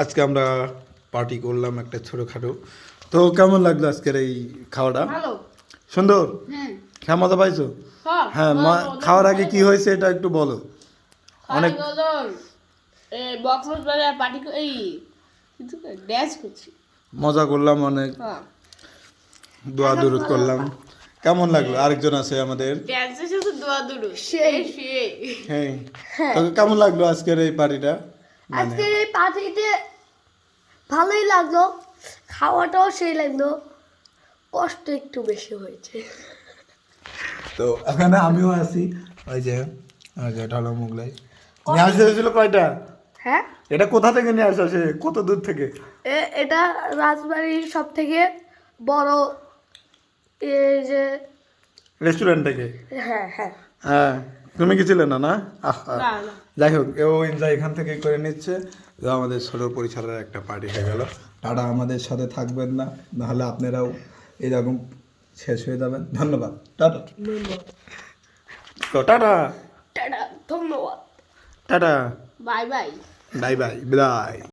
আজকে আমরা পার্টি করলাম একটা ছোটখাটো। তো কেমন লাগলো আজকের এই খাওয়াটা? ভালো। সুন্দর। হুম। হ্যাঁ, মজা পাইছো? হ্যাঁ, খাওয়ার আগে কি হয়েছে এটা একটু বলো। অনেক বক্সবাজার পার্টি এই কিন্তু ড্যান্স করছি। মজা করলাম, অনেক হ্যাঁ। দোয়া দুরুদ করলাম। কেমন লাগলো? আরেকজন আছে আমাদের। ড্যান্সের সাথে দোয়া দুরু সেই হ্যাঁ, তো কেমন লাগলো আজকের এই পার্টিটা? আজকের এই পার্টিতে ভালোই লাগলো, খাওয়াটাও সেই লাগলো, কষ্ট একটু বেশি হয়েছে। তো এখানে আমিও আছি। ওই যে এটা হলো মোগলাই। নিয়ে আসা হয়েছিল কয়টা? হ্যাঁ, এটা কোথা থেকে নিয়ে আসা? সে কত দূর থেকে? এটা রাজবাড়ির সব থেকে বড় এই যে রেস্টুরেন্ট থেকে। হ্যাঁ হ্যাঁ হ্যাঁ, তুমি কি ছিলে না? না আহা। না, না। যাই হোক, ও এনজয় এখান থেকে করে নিচ্ছে। তো আমাদের ছোট পরিসরের একটা পার্টি হয়ে গেল। টাটা, আমাদের সাথে থাকবেন না, নাহলে আপনারাও এরকম শেষ হয়ে যাবেন। ধন্যবাদ, টাটা। তো টাটা টাটা, ধন্যবাদ। Tata, bye bye. Bye bye, বিদায়।